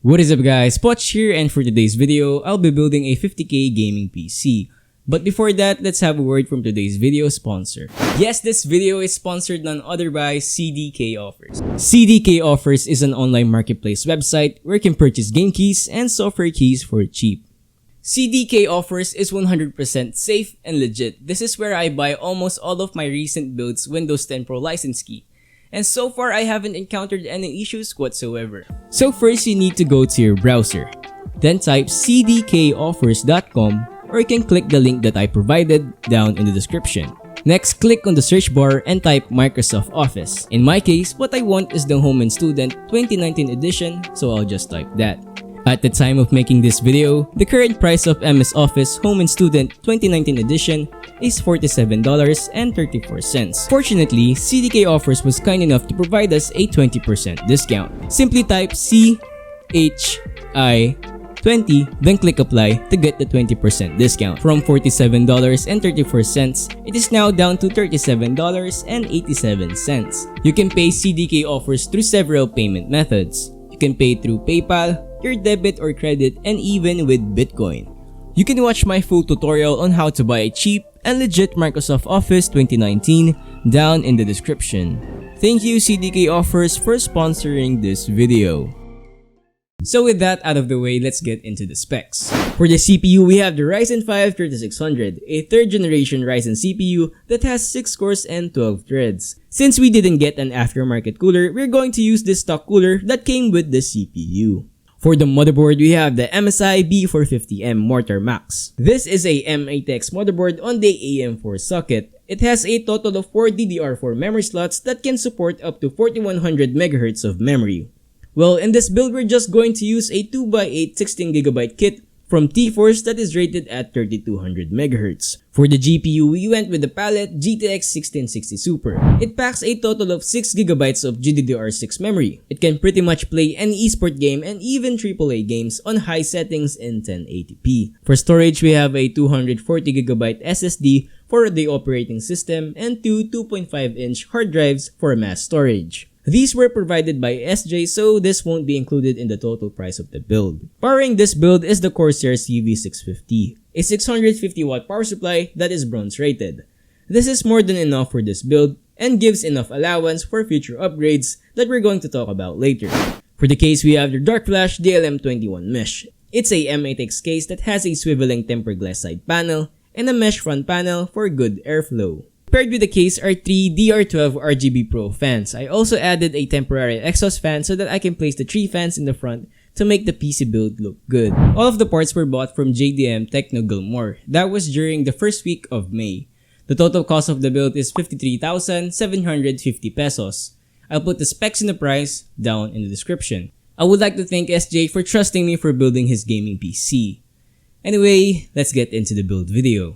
What is up guys, Poch here, and for today's video, I'll be building a 50k gaming PC. But before that, let's have a word from today's video sponsor. Yes, this video is sponsored none other by CDK Offers. CDK Offers is an online marketplace website where you can purchase game keys and software keys for cheap. CDK Offers is 100% safe and legit. This is where I buy almost all of my recent builds Windows 10 Pro license key. And so far, I haven't encountered any issues whatsoever. So first, you need to go to your browser. Then type cdkoffers.com, or you can click the link that I provided down in the description. Next, click on the search bar and type Microsoft Office. In my case, what I want is the Home and Student 2019 edition, so I'll just type that. At the time of making this video, the current price of MS Office Home and Student 2019 edition is $47.34. Fortunately, CDK Offers was kind enough to provide us a 20% discount. Simply type CHI20, then click apply to get the 20% discount. From $47.34, it is now down to $37.87. You can pay CDK Offers through several payment methods. You can pay through PayPal, your debit or credit, and even with Bitcoin. You can watch my full tutorial on how to buy a cheap and legit Microsoft Office 2019 down in the description. Thank you CDK Offers for sponsoring this video. So with that out of the way, let's get into the specs. For the CPU, we have the Ryzen 5 3600, a 3rd generation Ryzen CPU that has 6 cores and 12 threads. Since we didn't get an aftermarket cooler, we're going to use this stock cooler that came with the CPU. For the motherboard, we have the MSI B450M Mortar Max. This is a M8X motherboard on the AM4 socket. It has a total of 4 DDR4 memory slots that can support up to 4100 MHz of memory. Well, in this build, we're just going to use a 2x8 16GB kit from Tforce that is rated at 3200 MHz. For the GPU, we went with the Palit GTX 1660super. It packs a total of 6GB of GDDR6 memory. It can pretty much play any esport game and even AAA games on high settings in 1080p. For storage, we have a 240GB SSD for the operating system and two 2.5-inch hard drives for mass storage. These were provided by SJ, so this won't be included in the total price of the build. Powering this build is the CORSAIR CV650, a 650-watt power supply that is bronze rated. This is more than enough for this build and gives enough allowance for future upgrades that we're going to talk about later. For the case, we have the Darkflash DLM21 mesh. It's a M8X case that has a swiveling tempered glass side panel and a mesh front panel for good airflow. Paired with the case are 3 DR12 RGB Pro fans. I also added a temporary exhaust fan so that I can place the 3 fans in the front to make the PC build look good. All of the parts were bought from JDM Techno Gilmore. That was during the first week of May. The total cost of the build is 53,750 pesos. I'll put the specs and the price down in the description. I would like to thank SJ for trusting me for building his gaming PC. Anyway, let's get into the build video.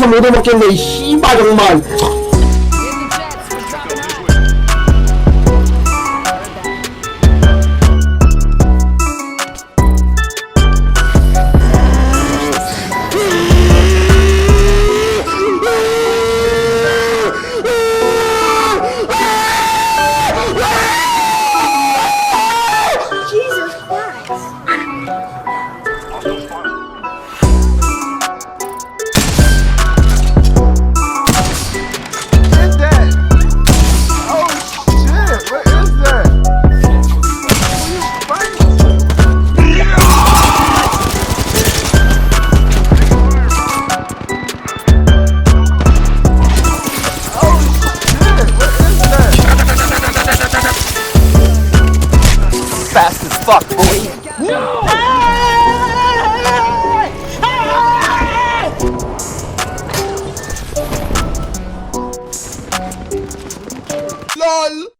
어디서 못 얻었겠네 이 씨발 정말. Fast as fuck, boy. LOL.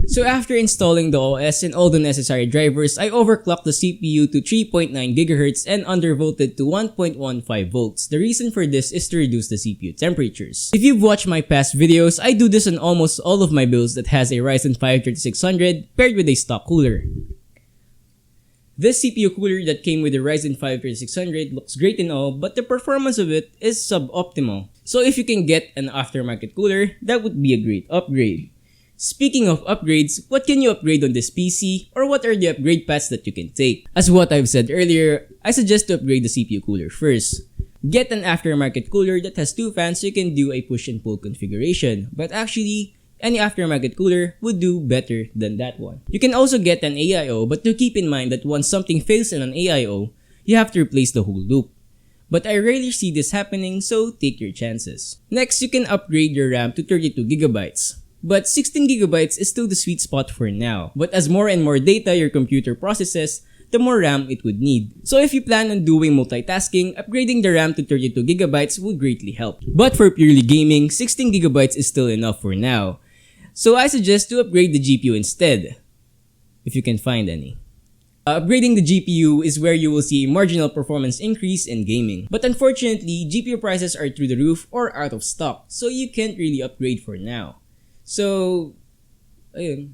So after installing the OS and all the necessary drivers, I overclocked the CPU to 3.9 GHz and undervolted to 1.15 volts. The reason for this is to reduce the CPU temperatures. If you've watched my past videos, I do this on almost all of my builds that has a Ryzen 5 3600 paired with a stock cooler. This CPU cooler that came with the Ryzen 5 3600 looks great and all, but the performance of it is suboptimal. So if you can get an aftermarket cooler, that would be a great upgrade. Speaking of upgrades, what can you upgrade on this PC, or what are the upgrade paths that you can take? As what I've said earlier, I suggest to upgrade the CPU cooler first. Get an aftermarket cooler that has 2 fans so you can do a push and pull configuration, but actually, any aftermarket cooler would do better than that one. You can also get an AIO, but do keep in mind that once something fails in an AIO, you have to replace the whole loop. But I rarely see this happening, so take your chances. Next, you can upgrade your RAM to 32GB. But 16GB is still the sweet spot for now. But as more and more data your computer processes, the more RAM it would need. So if you plan on doing multitasking, upgrading the RAM to 32GB would greatly help. But for purely gaming, 16GB is still enough for now. So I suggest to upgrade the GPU instead, if you can find any. Upgrading the GPU is where you will see a marginal performance increase in gaming. But unfortunately, GPU prices are through the roof or out of stock, so you can't really upgrade for now. So, ayun.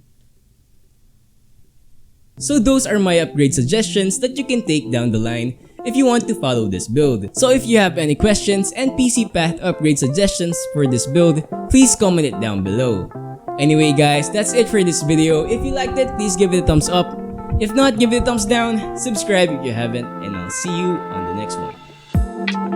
So those are my upgrade suggestions that you can take down the line if you want to follow this build. So if you have any questions and PC path upgrade suggestions for this build, please comment it down below. Anyway guys, that's it for this video. If you liked it, please give it a thumbs up. If not, give it a thumbs down, subscribe if you haven't, and I'll see you on the next one.